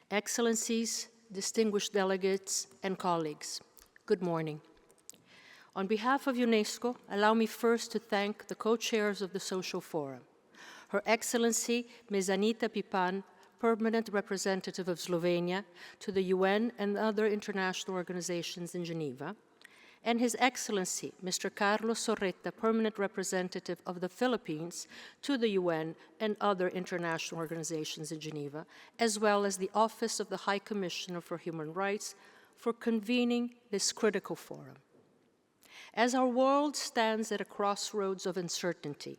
Excellencies, distinguished delegates, and colleagues, good morning. On behalf of UNESCO, allow me first to thank the co-chairs of the Social Forum, Her Excellency Ms. Anita Pipan, Permanent Representative of Slovenia to the UN and other international organizations in Geneva, and His Excellency Mr. Carlos Sorretta, Permanent Representative of the Philippines to the UN and other international organizations in Geneva, as well as the Office of the High Commissioner for Human Rights for convening this critical forum. As our world stands at a crossroads of uncertainty,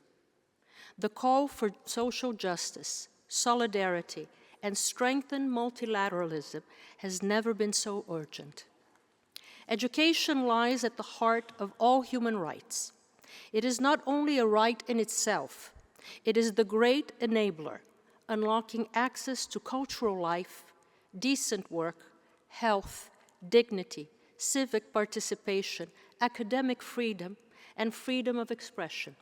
the call for social justice, solidarity, and strengthened multilateralism has never been so urgent. Education lies at the heart of all human rights. It is not only a right in itself, it is the great enabler, unlocking access to cultural life, decent work, health, dignity, civic participation, academic freedom, and freedom of expression.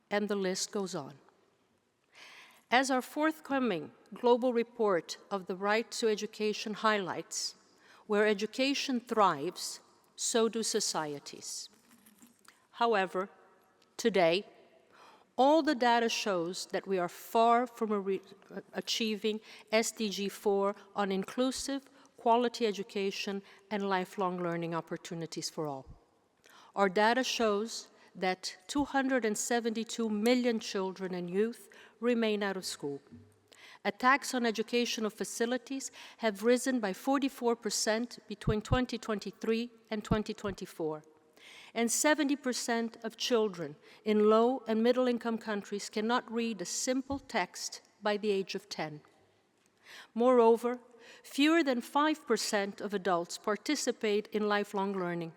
And the list goes on. As our forthcoming global report of the right to education highlights, where education thrives, so do societies. However, today, all the data shows that we are far from achieving SDG 4 on inclusive, quality education and lifelong learning opportunities for all. Our data shows that 272 million children and youth remain out of school. Attacks on educational facilities have risen by 44% between 2023 and 2024. And 70% of children in low and middle-income countries cannot read a simple text by the age of 10. Moreover, fewer than 5% of adults participate in lifelong learning.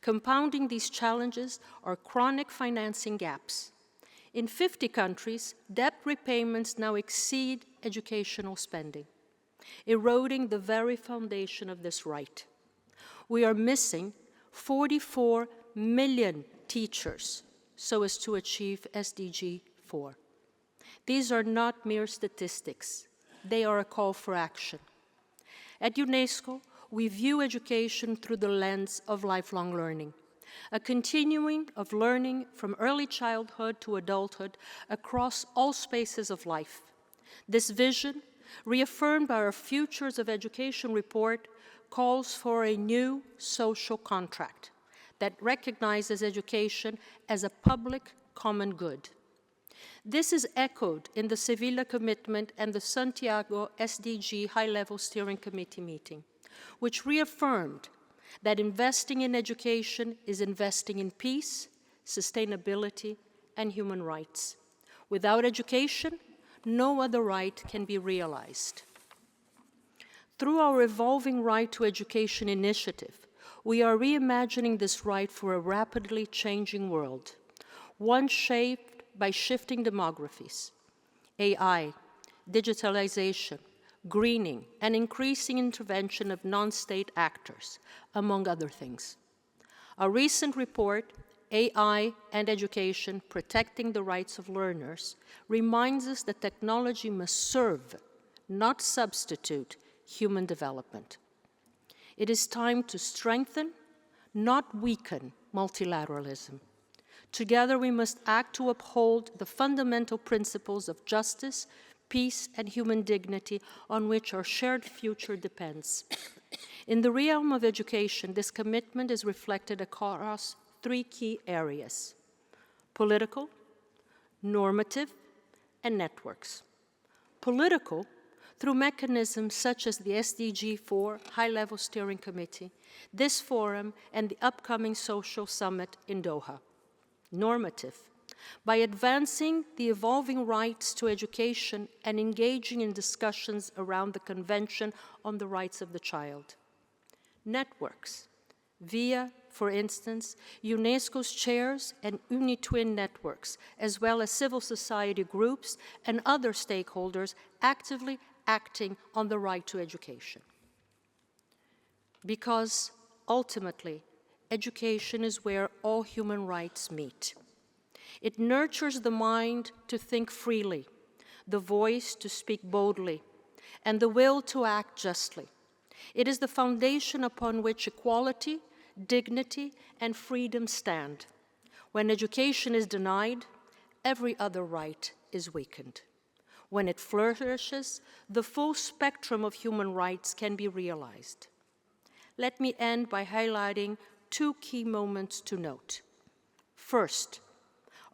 Compounding these challenges are chronic financing gaps. In 50 countries, debt repayments now exceed educational spending, eroding the very foundation of this right. We are missing 44 million teachers so as to achieve SDG 4. These are not mere statistics. They are a call for action. At UNESCO, we view education through the lens of lifelong learning, a continuing of learning from early childhood to adulthood across all spaces of life. This vision, reaffirmed by our Futures of Education report, calls for a new social contract that recognizes education as a public common good. This is echoed in the Sevilla Commitment and the Santiago SDG High-Level Steering Committee meeting, which reaffirmed that investing in education is investing in peace, sustainability, and human rights. Without education, no other right can be realized. Through our Evolving Right to Education initiative, we are reimagining this right for a rapidly changing world, one shaped by shifting demographies, AI, digitalization, greening, and increasing intervention of non-state actors, among other things. A recent report, AI and Education, Protecting the Rights of Learners, reminds us that technology must serve, not substitute, human development. It is time to strengthen, not weaken, multilateralism. Together we must act to uphold the fundamental principles of justice, peace, and human dignity on which our shared future depends. In the realm of education, this commitment is reflected across three key areas: political, normative, and networks. Political, through mechanisms such as the SDG 4 High-Level Steering Committee, this forum, and the upcoming Social Summit in Doha. Normative, by advancing the evolving rights to education and engaging in discussions around the Convention on the Rights of the Child. Networks, via, for instance, UNESCO's chairs and UniTwin networks, as well as civil society groups and other stakeholders actively acting on the right to education. Because ultimately, education is where all human rights meet. It nurtures the mind to think freely, the voice to speak boldly, and the will to act justly. It is the foundation upon which equality, dignity, and freedom stand. When education is denied, every other right is weakened. When it flourishes, the full spectrum of human rights can be realized. Let me end by highlighting two key moments to note. First,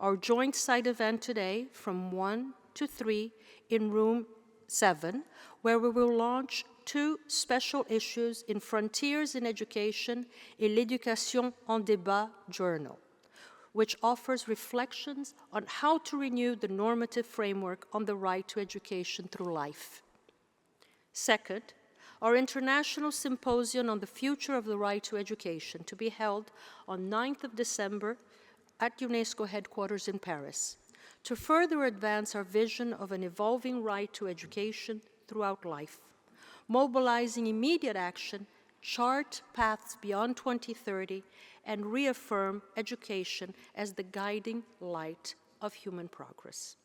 our joint site event today from 1 to 3 in room 7, where we will launch 2 special issues in Frontiers in Education et l'Éducation en Débat journal, which offers reflections on how to renew the normative framework on the right to education through life. Second, our international symposium on the future of the right to education, to be held on 9th of December at UNESCO headquarters in Paris, to further advance our vision of an evolving right to education throughout life, mobilizing immediate action, chart paths beyond 2030, and reaffirm education as the guiding light of human progress.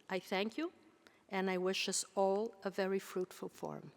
I thank you, and I wish us all a very fruitful forum.